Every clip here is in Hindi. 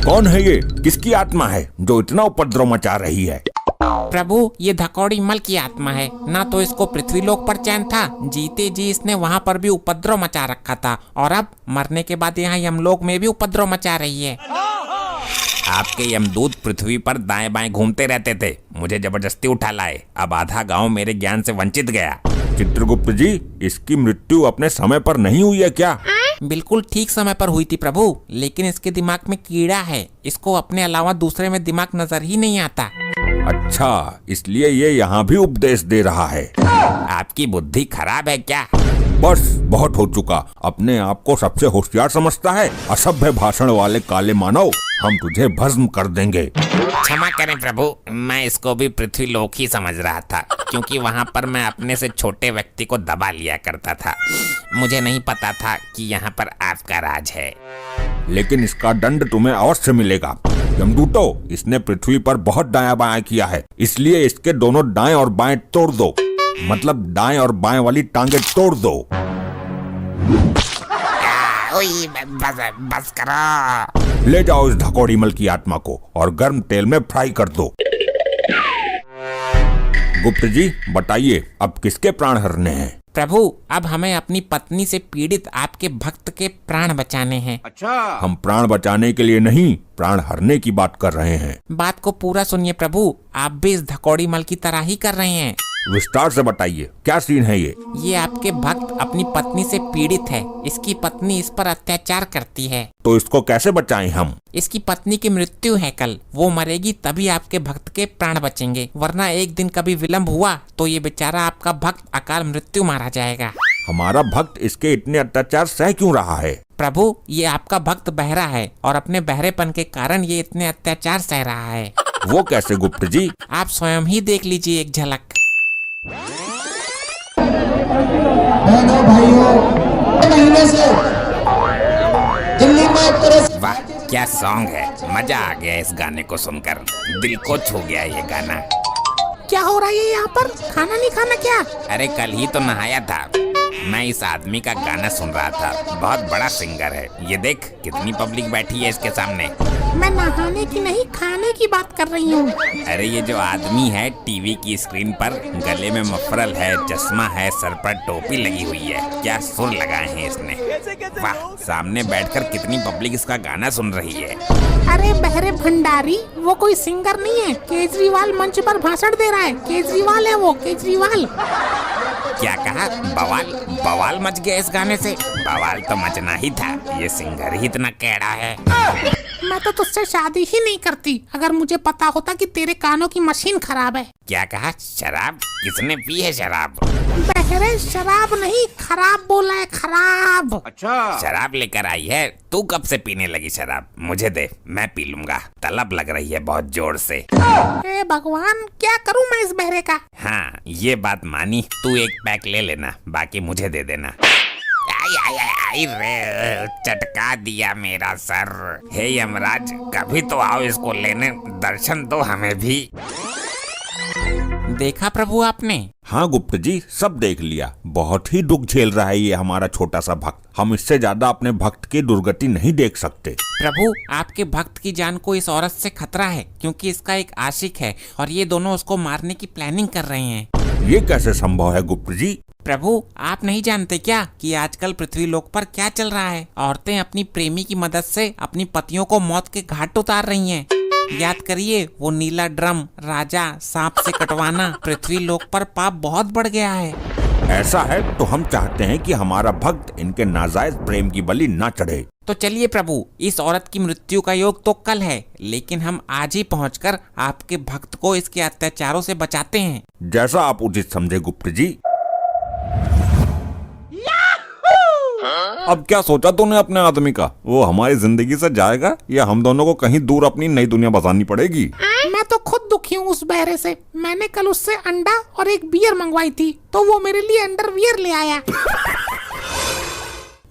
कौन है ये? किसकी आत्मा है जो इतना उपद्रव मचा रही है? प्रभु, ये धकौड़ी मल की आत्मा है। ना तो इसको पृथ्वीलोक पर चैन था, जीते जी इसने वहाँ पर भी उपद्रव मचा रखा था, और अब मरने के बाद यहाँ यमलोक में भी उपद्रव मचा रही है। आपके यमदूत पृथ्वी पर दाएं बाएं घूमते रहते थे, मुझे जबरदस्ती उठा लाए। अब आधा गांव मेरे ज्ञान से वंचित गया। चित्रगुप्त जी, इसकी मृत्यु अपने समय पर नहीं हुई है क्या? बिल्कुल ठीक समय पर हुई थी प्रभु, लेकिन इसके दिमाग में कीड़ा है। इसको अपने अलावा दूसरे में दिमाग नजर ही नहीं आता। अच्छा, इसलिए ये यहाँ भी उपदेश दे रहा है। आपकी बुद्धि खराब है क्या? बस बहुत हो चुका। अपने आप को सबसे होशियार समझता है। असभ्य भाषण वाले काले मानव, हम तुझे भस्म कर देंगे। क्षमा करें प्रभु, मैं इसको भी पृथ्वीलोक ही समझ रहा था, क्योंकि वहाँ पर मैं अपने से छोटे व्यक्ति को दबा लिया करता था। मुझे नहीं पता था कि यहाँ पर आपका राज है। लेकिन इसका दंड तुम्हें अवश्य मिलेगा। यमदूतों, इसने पृथ्वी पर बहुत दायां बायां किया है, इसलिए इसके दोनों दाएं और बाएं तोड़ दो। मतलब दाएं और बाएं वाली टांगे तोड़ दो। बस करो। ले जाओ इस धकौड़ी मल की आत्मा को और गर्म तेल में फ्राई कर दो। गुप्त जी, बताइए अब किसके प्राण हरने हैं? प्रभु, अब हमें अपनी पत्नी से पीड़ित आपके भक्त के प्राण बचाने हैं। अच्छा, हम प्राण बचाने के लिए नहीं, प्राण हरने की बात कर रहे हैं। बात को पूरा सुनिए प्रभु, आप भी इस धकौड़ी मल की तरह ही कर रहे हैं। विस्तार से बताइए, क्या सीन है ये? ये आपके भक्त अपनी पत्नी से पीड़ित है। इसकी पत्नी इस पर अत्याचार करती है। तो इसको कैसे बचाएं हम? इसकी पत्नी की मृत्यु है कल, वो मरेगी तभी आपके भक्त के प्राण बचेंगे, वरना एक दिन कभी विलंब हुआ तो ये बेचारा आपका भक्त अकाल मृत्यु मारा जाएगा। हमारा भक्त इसके इतने अत्याचार सह क्यों रहा है? प्रभु, ये आपका भक्त बहरा है और अपने बहरेपन के कारण ये इतने अत्याचार सह रहा है। वो कैसे गुप्त जी? आप स्वयं ही देख लीजिए एक झलक। बहनों भाइयों, महीने से दिल्ली में एक तरह से वाह, क्या सॉन्ग है। मजा आ गया इस गाने को सुनकर, दिल को छू गया ये गाना। क्या हो रहा है यहाँ पर? खाना नहीं खाना क्या? अरे कल ही तो नहाया था। मैं इस आदमी का गाना सुन रहा था, बहुत बड़ा सिंगर है। ये देख कितनी पब्लिक बैठी है इसके सामने। मैं नहाने की नहीं, खाने की बात कर रही हूँ। अरे ये जो आदमी है टीवी की स्क्रीन पर, गले में मफरल है, चश्मा है, सर पर टोपी लगी हुई है, क्या सुर लगाए हैं इसने। वाह, सामने बैठकर कितनी पब्लिक इसका गाना सुन रही है। अरे बहरे भंडारी, वो कोई सिंगर नहीं है, केजरीवाल मंच पर भाषण दे रहा है। केजरीवाल है वो, केजरीवाल। क्या कहा? बवाल? बवाल मच गया इस गाने से? बवाल तो मचना ही था, ये सिंगर ही इतना कैड़ा है। मैं तो तुझसे शादी ही नहीं करती अगर मुझे पता होता कि तेरे कानों की मशीन खराब है। क्या कहा? शराब? किसने पी है शराब? बहरे शराब नहीं, खराब बोला है, खराब। अच्छा, शराब लेकर आई है? तू कब से पीने लगी शराब? मुझे दे, मैं पी लूंगा। तलब लग रही है बहुत जोर से। हे भगवान, क्या करूं मैं इस बहरे का? हाँ, ये बात मानी। तू एक पैक ले लेना, बाकी मुझे दे देना। आई आई आई आई रे, चटका दिया मेरा सर। हे यमराज, कभी तो आओ इसको लेने, दर्शन दो हमें भी। देखा प्रभु आपने? हाँ गुप्त जी, सब देख लिया। बहुत ही दुख झेल रहा है ये हमारा छोटा सा भक्त। हम इससे ज्यादा अपने भक्त की दुर्गति नहीं देख सकते। प्रभु, आपके भक्त की जान को इस औरत से खतरा है, क्योंकि इसका एक आशिक है और ये दोनों उसको मारने की प्लानिंग कर रहे हैं। ये कैसे संभव है गुप्त जी? प्रभु, आप नहीं जानते क्या कि आजकल पृथ्वीलोक पर क्या चल रहा है? औरतें अपनी प्रेमी की मदद से अपनी पतियों को मौत के घाट उतार रही हैं। याद करिए, वो नीला ड्रम, राजा, सांप से कटवाना। पृथ्वीलोक पर पाप बहुत बढ़ गया है। ऐसा है तो हम चाहते हैं कि हमारा भक्त इनके नाजायज प्रेम की बलि न चढ़े। तो चलिए प्रभु, इस औरत की मृत्यु का योग तो कल है, लेकिन हम आज ही पहुंचकर आपके भक्त को इसके अत्याचारों से बचाते हैं। जैसा आप उचित समझे गुप्त जी। अब क्या सोचा तूने अपने आदमी का? वो हमारी जिंदगी से जाएगा या हम दोनों को कहीं दूर अपनी नई दुनिया बसानी पड़ेगी? मैं तो खुद दुखी हूँ उस बहरे से। मैंने कल उससे अंडा और एक बियर मंगवाई थी, तो वो मेरे लिए अंडरवियर ले आया।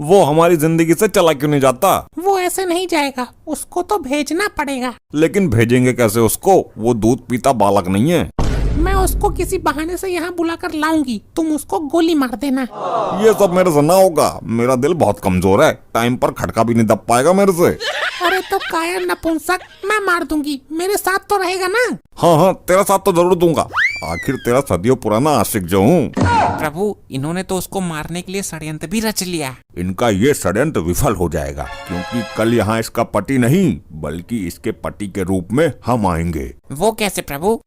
वो हमारी जिंदगी से चला क्यों नहीं जाता? वो ऐसे नहीं जाएगा, उसको तो भेजना पड़ेगा। लेकिन भेजेंगे कैसे उसको? वो दूध पीता बालक नहीं है। मैं उसको किसी बहाने से यहाँ बुलाकर लाऊंगी, तुम उसको गोली मार देना। ये सब मेरे से ना होगा, मेरा दिल बहुत कमजोर है, टाइम पर खटका भी नहीं दब पाएगा मेरे से। अरे तो कायर नपुंसक, मैं मार दूंगी, मेरे साथ तो रहेगा ना? हाँ, तेरा साथ तो जरूर दूंगा, आखिर तेरा सदियों पुराना आशिक जो हूँ। प्रभु, इन्होंने तो उसको मारने के लिए षड्यंत्र भी रच लिया। इनका ये षड्यंत्र विफल हो जाएगा, क्योंकि कल यहाँ इसका पति नहीं बल्कि इसके पति के रूप में हम आएंगे। वो कैसे प्रभु?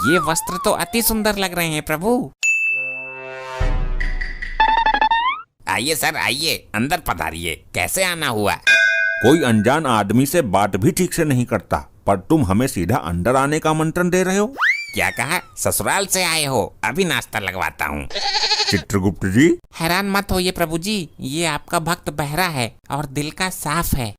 ये वस्त्र तो अति सुंदर लग रहे हैं प्रभु। आइए सर आइए, अंदर पधारिए। कैसे आना हुआ? कोई अनजान आदमी से बात भी ठीक से नहीं करता, पर तुम हमें सीधा अंदर आने का आमंत्रण दे रहे हो। क्या कहा? ससुराल से आए हो? अभी नाश्ता लगवाता हूँ। चित्रगुप्त जी, हैरान मत होइए प्रभु जी, ये आपका भक्त बहरा है और दिल का साफ है।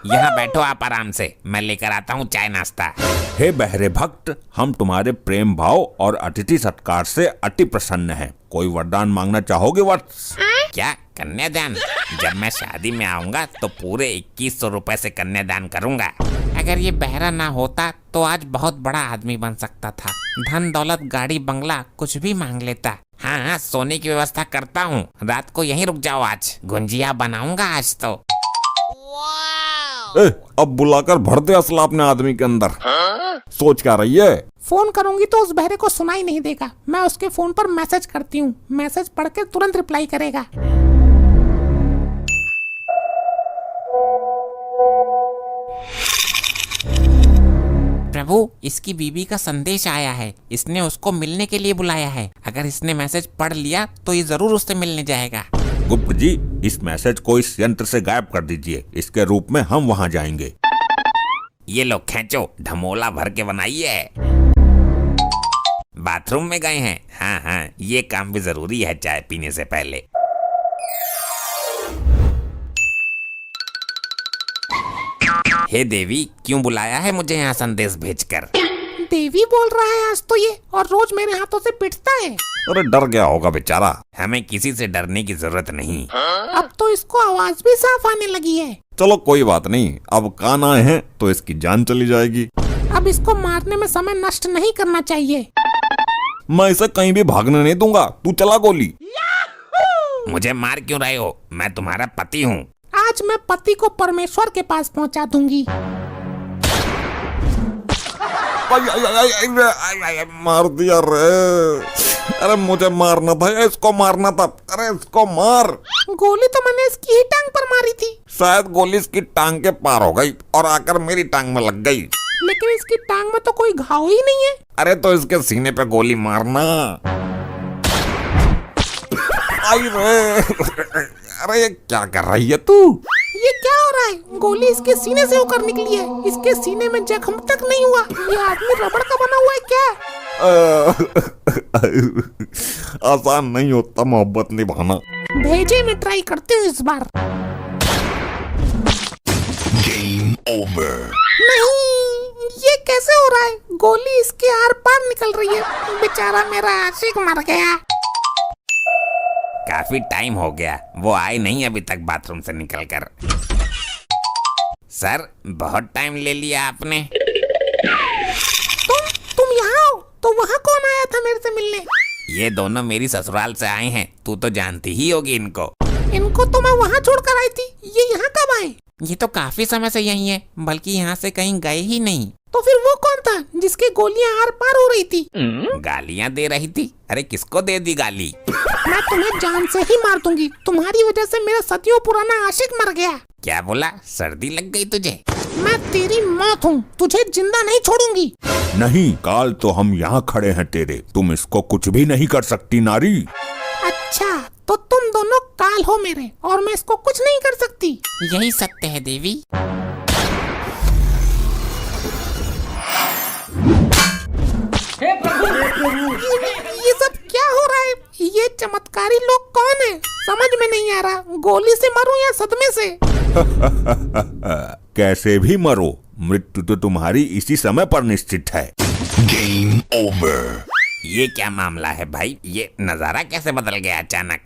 यहाँ बैठो आप आराम से, मैं लेकर आता हूँ चाय नाश्ता। हे बहरे भक्त, हम तुम्हारे प्रेम भाव और अतिथि सत्कार से अति प्रसन्न हैं। कोई वरदान मांगना चाहोगे वत्स? क्या कन्यादान? जब मैं शादी में आऊंगा तो पूरे 2100 रुपए से कन्यादान करूंगा। अगर ये बहरा ना होता तो आज बहुत बड़ा आदमी बन सकता था, धन दौलत गाड़ी बंगला कुछ भी मांग लेता। हाँ हाँ, सोने की व्यवस्था करता हूँ, रात को यहीं रुक जाओ, आज गुंजिया बनाऊंगा आज तो। अब बुलाकर भर दे असला अपने आदमी के अंदर। सोच क्या रही है? फोन करूंगी तो उस बहरे को सुनाई नहीं देगा, मैं उसके फोन पर मैसेज करती हूँ, मैसेज पढ़ के तुरंत रिप्लाई करेगा। प्रभु, इसकी बीबी का संदेश आया है, इसने उसको मिलने के लिए बुलाया है। अगर इसने मैसेज पढ़ लिया तो ये जरूर उससे मिलने जाएगा। गुप्त जी, इस मैसेज को इस यंत्र से गायब कर दीजिए, इसके रूप में हम वहाँ जाएंगे। ये लो खींचो, ढमोला भर के बनाइए। बाथरूम में गए हैं? हाँ हाँ, ये काम भी जरूरी है चाय पीने से पहले। हे देवी, क्यों बुलाया है मुझे यहाँ संदेश भेजकर? देवी बोल रहा है आज तो ये, और रोज मेरे हाथों से पिटता है। अरे डर गया होगा बेचारा। हमें किसी से डरने की जरूरत नहीं। अब तो इसको आवाज भी साफ आने लगी है। चलो कोई बात नहीं, अब कान आए हैं तो इसकी जान चली जाएगी। अब इसको मारने में समय नष्ट नहीं करना चाहिए। मैं इसे कहीं भी भागने नहीं दूंगा, तू चला गोली। मुझे मार क्यों रहे हो? मैं तुम्हारा पति हूँ। आज मैं पति को परमेश्वर के पास पहुंचा दूंगी। मार दिया रे। अरे मुझे मारना था, इसको मारना था। अरे इसको मार। गोली तो मैंने इसकी ही टांग पर मारी थी। शायद गोली इसकी टांग के पार हो गई और आकर मेरी टांग में लग गई। लेकिन इसकी टांग में तो कोई घाव ही नहीं है। अरे तो इसके सीने पे गोली मारना। आई रे। अरे ये क्या कर रही है तू? ये क्या हो रहा है? गोली इसके सीने से होकर निकली है, इसके सीने में जख्म तक नहीं हुआ। ये आदमी रबड़ का बना हुआ है क्या? आसान नहीं होता मोहब्बत निभाना। भेजे मैं ट्राई करती हूँ इस बार। Game over. नहीं, ये कैसे हो रहा है? गोली इसके आर पार निकल रही है। बेचारा मेरा आशिक मर गया। काफी टाइम हो गया, वो आए नहीं अभी तक बाथरूम से निकलकर। सर, बहुत टाइम ले लिया आपने। तुम यहाँ हो? तो वहाँ कौन आया था मेरे से मिलने? ये दोनों मेरी ससुराल से आए हैं, तू तो जानती ही होगी इनको। इनको तो मैं वहाँ छोड़कर आई थी, ये यहाँ कब आए? ये तो काफी समय से यही है, बल्कि यहाँ से कहीं गए ही नहीं। तो फिर वो कौन था जिसकी गोलियां आर पार हो रही थी? गालियाँ दे रही थी? अरे किसको दे दी गाली? मैं तुम्हें जान से ही मार दूंगी, तुम्हारी वजह से मेरा सदियों पुराना आशिक मर गया। क्या बोला? सर्दी लग गई तुझे? मैं तेरी मौत हूँ, तुझे जिंदा नहीं छोड़ूंगी। नहीं, काल तो हम यहाँ खड़े हैं तेरे, तुम इसको कुछ भी नहीं कर सकती नारी। अच्छा, तो तुम दोनों काल हो मेरे और मैं इसको कुछ नहीं कर सकती। यही सत्य है देवी। ये सब क्या हो रहा है? ये चमत्कारी लोग कौन है? समझ में नहीं आ रहा, गोली से मरूं या सदमे से? कैसे भी मरो, मृत्यु तो तुम्हारी इसी समय पर निश्चित है। Game over. ये क्या मामला है भाई? ये नजारा कैसे बदल गया अचानक?